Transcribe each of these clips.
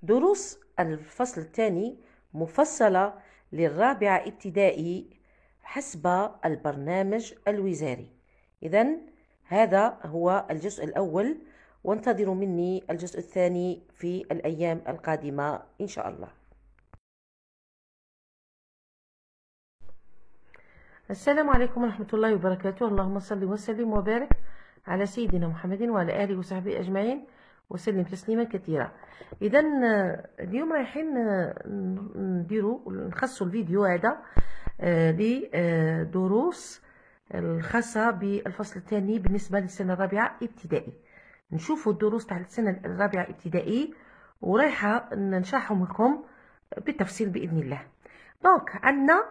دروس الفصل الثاني مفصلة للرابعة ابتدائي حسب البرنامج الوزاري. إذن هذا هو الجزء الأول، وانتظروا مني الجزء الثاني في الأيام القادمة إن شاء الله. السلام عليكم ورحمة الله وبركاته. اللهم صل وسلم وبارك على سيدنا محمد وعلى آله وصحبه أجمعين وسلم تسليما كثيرا. إذا اليوم رايحين نخصوا الفيديو هذا لدروس الخاصة بالفصل الثاني بالنسبة للسنة الرابعة ابتدائي. نشوفوا الدروس تاع السنة الرابعة ابتدائي ورايحة نشرحهم لكم بالتفصيل بإذن الله. دونك عندنا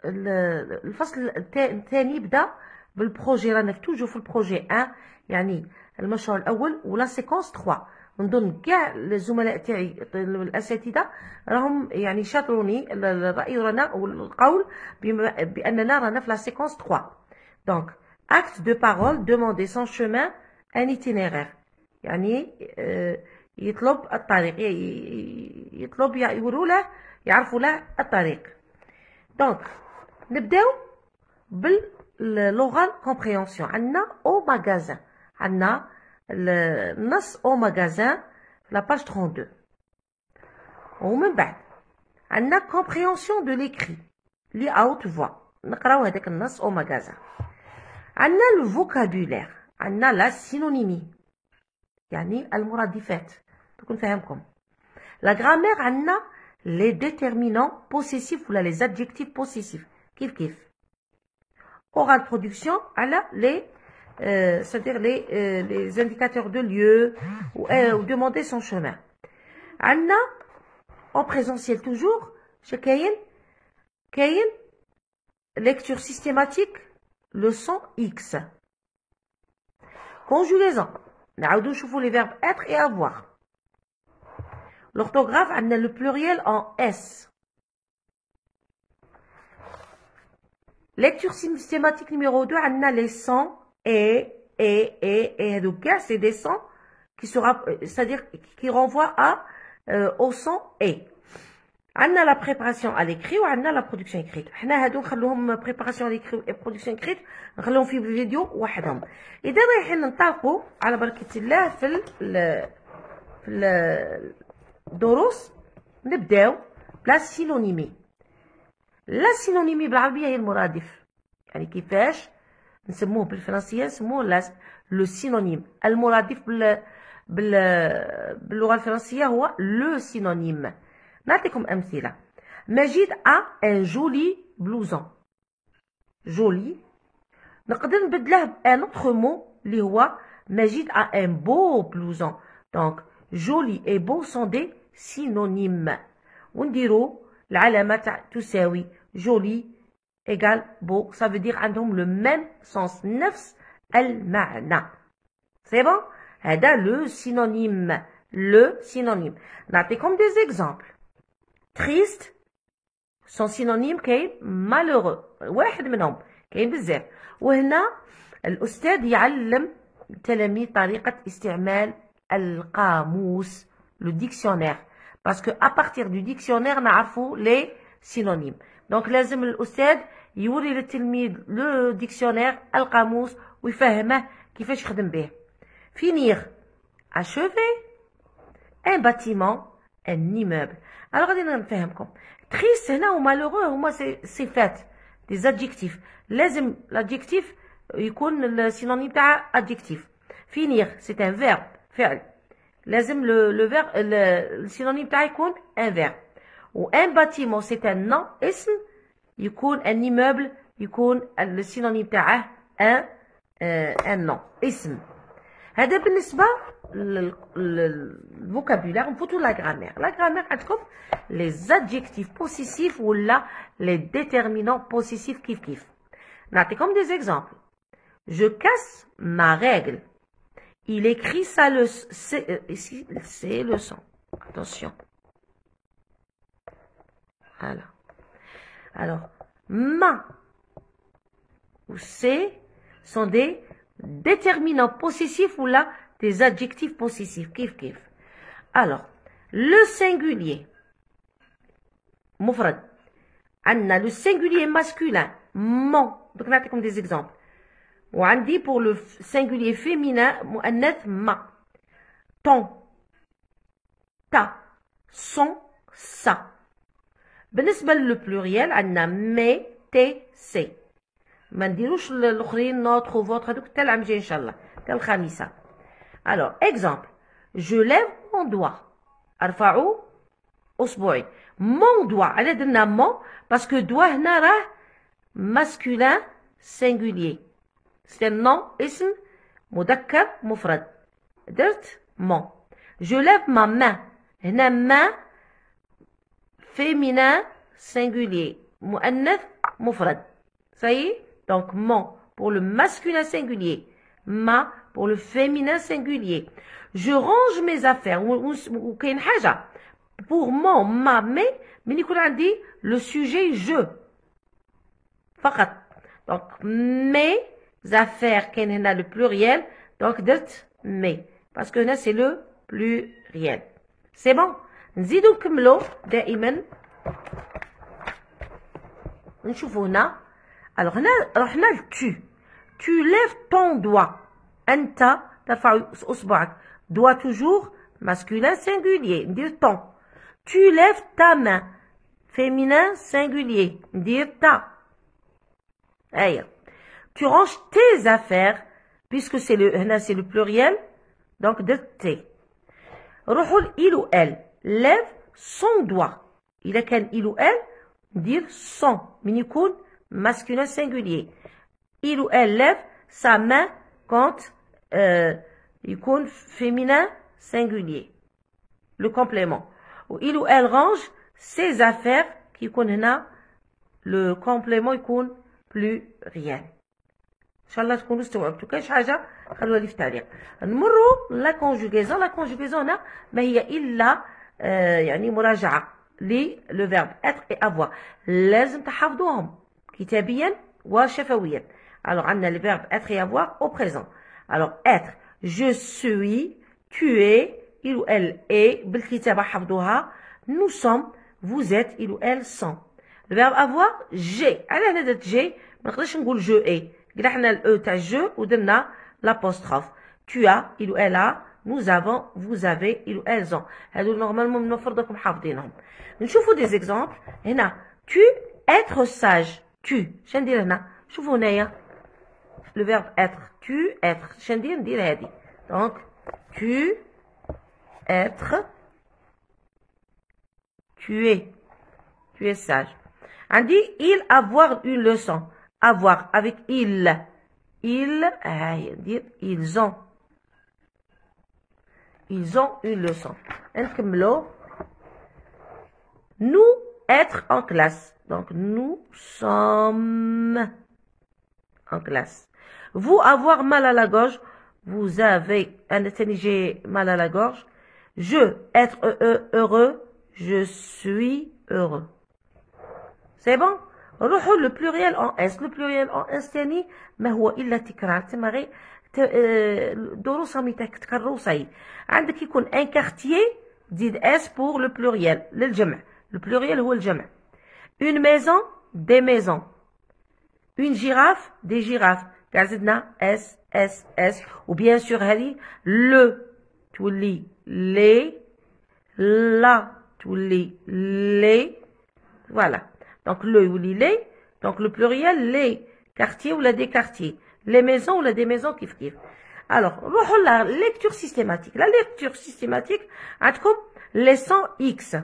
الفصل الثاني بدا بالبروجي، رانا توجو في البروجي 1 يعني المشروع الاول ولا سيكونس 3. نظن كاع الزملاء تاعي الاساتذه راهم يعني شاطروني الراي رانا والقول باننا رانا في لا سيكونس 3. دونك acte de parole demander son chemin un itinéraire يعني يطلب الطريق، يطلب يقولوا له يعرفوا له الطريق. دونك نبداو باللغه كومبريهنسيون. عندنا او ماغازان، عندنا النص او ماغازان في لاباج 32. ومن بعد عندنا كومبريهنسيون دو ليكري لي اوت فوا، نقراو هذاك النص او ماغازان. عندنا الفوكابولير، عندنا لا سينونيمي يعني المرادفات تكون فاهمكم. لا غرامير عندنا لي ديتيرمينون بوسيسيف ولا لي زادجيكتيف بوسيسيف كيف. Oral production على les c'est-à-dire les indicateurs de lieu ou demander son chemin. عندنا en présentiel toujours كاين lecture systématique leçon X. Conjugaison نعاودو نشوفو les verbes être et avoir. L'orthographe عندنا le pluriel en S. Lecture systématique numéro 2, on a les sons et donc c'est des sons qui sera, c'est-à-dire qui renvoient au son et. On a la préparation à l'écrit ou on a la production écrite. On a la préparation à l'écrit et production écrite, on a fait une vidéo وحدهم. إذا رايحين ننطلقوا على بركة الله في الدروس نبداو بلا سينونيمي. لا سينونيمي بالعربيه هي المرادف، يعني كيفاش نسموه بالفرنسيه نسموه لو سينونيم. المرادف باللغه الفرنسيه هو لو سينونيم. نعطيكم امثله. مجيد ا ان جولي بلوزون. جولي نقدر نبدله بان اوتر مو اللي هو مجيد ا ان بو بلوزون. دونك جولي اي بو سون دي سينونيم، ونديرو العلامة تاع تساوي جولي إيغال بو، ça veut dire عندهم le même sens، نفس المعنى. سي بون، هذا لو سينونيم. لو سينونيم نعطيكم دي زيكزامبل. تريست سون سينونيم كاين مالورو، واحد منهم كاين بزاف. وهنا الأستاذ يعلم التلاميذ طريقة استعمال القاموس لو ديكسيونير. Parce que à partir du dictionnaire نعرفوا les synonymes. Donc لازم الأستاذ يوري للتلميذ le dictionnaire القاموس ويفهمه كيفاش يخدم به. Finir achever un bâtiment un immeuble. Alors غادي نفهمكم. Triste هنا و malheureux هما صفات des adjectifs. لازم l'adjectif يكون السينونيم تاع adjectif. Finir c'est un verbe فعل. لازم le verbe le synonyme تاعي يكون un verbe. و un bâtiment c'est un nom اسم، يكون un immeuble يكون السينونيم تاعه un nom اسم. هذا بالنسبة للفوكابولار. نفوتو لا غرامير. لا غرامير عندكم les adjectifs possessifs ولا les déterminants possessifs كيف. نعطيكم des exemples. Je casse ma règle. Il écrit sa leçon. Ici, c'est leçon. Attention. Voilà. Alors, ma ou c'est sont des déterminants possessifs ou là des adjectifs possessifs. Kif. Alors, le singulier مفرد عندنا le singulier masculin mon donc نعطيكم des exemples وعندي pour le singulier féminin مؤنث ما ton ta son ça بالنسبة للو pluriel عندنا mes tes c'est ما نديروش الاخرين نوتر وفوتر هذوك حتى العام الجاي ان شاء الله حتى الخامسة. alors exemple je lève mon doigt ارفع اصبعي mon doigt على درنا mon parce que doigt هنا راه masculin singulier c'est nom اسم مذكر مفرد درت mon je lève ma main هنا main féminin singulier مؤنث مفرد ça y est donc mon pour le masculin singulier ma pour le féminin singulier je range mes affaires وكاين حاجه pour mon ma mais من يكون عندي le sujet je فقط donc mes affaires كاين هنا le pluriel donc درت mes parce que هنا c'est le pluriel c'est bon نزيدو نكملو دائما نشوفو هنا alors هنا رحنا ل tu lèves ton doigt انت ترفع اصبعك doigt toujours masculin singulier ندير ton tu lèves ta main féminin singulier ندير ta هيا tu ranges tes affaires puisque c'est le هنا c'est le pluriel donc درت tes روحوا ل il ou elle lève son doigt إذا كان il ou elle ندير son من يكون masculin singulier il ou elle lève sa main quand يكون féminin singulier le complément ou il ou elle range ses affaires qui يكون هنا le complément يكون pluriel ان شاء الله تكونوا استوعبتوا كاينش حاجه خلوها لي في التعليق. نمروا لا كونجوغيزون. لا كونجوغيزون هنا ما هي الا يعني مراجعه لو فيرب être et avoir لازم تحفظوهم كتابيا وشفويا. alors عندنا le verbe être et avoir au présent. alors être je suis tu es il ou elle est بالكتابه حفظوها nous sommes vous êtes il ou elle sont. le verbe avoir j'ai على هنا درت j'ai ما نقدرش نقول je ai قلنا الاو تاع جو ودرنا l'apostrophe. tu as il ou elle a nous avons vous avez il ou elles ont. هادو نورمالمون المفروض راكم حافظينهم. نشوفوا دي زيكزامبل هنا tu être sage tu شندير هنا شوفوا هنايا le verbe être tu être شندير ندير هادي donc tu être tu es sage. عندي il avoir une leçon avoir avec il dire ils ont une leçon. نكملو nous être en classe donc nous sommes en classe. vous avoir mal à la gorge vous avez j'ai mal à la gorge. je être heureux je suis heureux. c'est bon. روحوا le pluriel en S. le pluriel en S تاني ما هو إلا تكرار تما غير دروس راهم يتكرروا صاي. عندك يكون ان كارتيer تزيد S pour le pluriel للجمع. le pluriel هو الجمع. une maison des maisons. une girafe des girafes. كاع زدنا S S S و bien sûr هذه le تولي les la تولي les voilà. donc le ou les donc le pluriel les quartiers ou la des quartiers les maisons ou la des maisons كيف كيف. alors نروحوا la lecture systématique. la lecture systématique عندكم les sons x.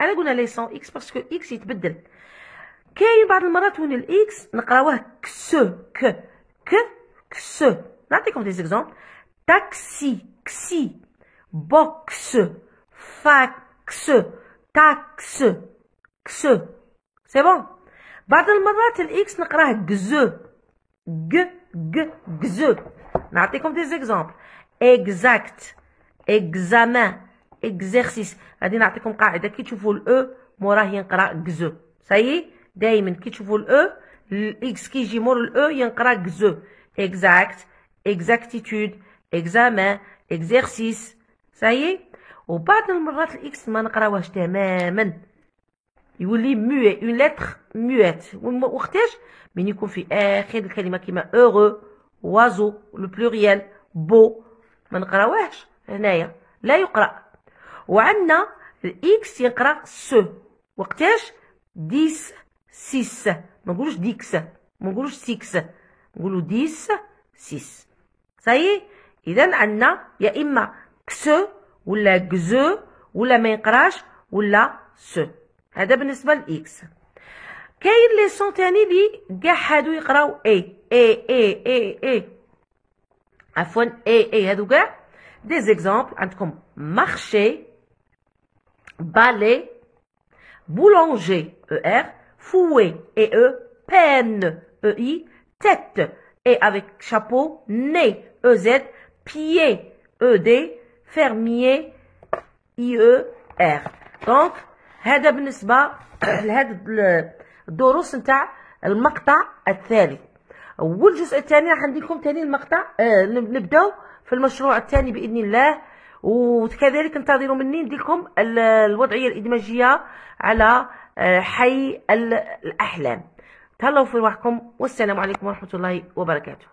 انا قلنا les sons x parce que x يتبدل. كاين بعض المرات وين الاكس نقراوه كس كس. نعطيكم des exemples taxi كسي box fax tax كس. c'est bon. بعض المرات الاكس نقراه جزو جزو. نعطيكم des exemples exact examen exercice. غادي نعطيكم قاعده كي تشوفوا الاو موراه ينقرا جزو. صايي دائما كي تشوفوا الاو الاكس كي يجي مور الاو ينقرا جزو. exact exactitude examen exercice. صايي وبعض المرات الاكس ما نقراوهش تماما، يولي موي، اون لتر مويت. وقتاش؟ من يكون في اخر الكلمه كيما heureux، oiseau، لو بلوريال، beau، ما نقراوهش هنايا، لا يقرا. وعندنا الاكس يقرا سو، وقتاش؟ 10 6، ما نقولوش ديكس، ما نقولوش سيكس، نقولو 10 6. صايي. اذا عندنا يا اما كسو ولا كزو ولا ما يقراش ولا سو. هذا بالنسبه للاكس. كاين لي سون تاني لي كاع هادو يقراو اي اي اي اي اي، عفوا اي اي، هادو كاع دي زيكزامبل. عندكم مارشي، بالي، boulanger ER, fouet EE, peine EI, tête et avec chapeau, nez EZ, pied ED, fermier IER. دونك هذا بالنسبة لهذا الدروس نتاع المقطع الثاني. والجزء الثاني راح نديكم تاني المقطع. نبداو في المشروع الثاني بإذن الله، وكذلك انتظروا مني نديكم الوضعية الإدماجية على حي الأحلام. تهلاو في روحكم، والسلام عليكم ورحمة الله وبركاته.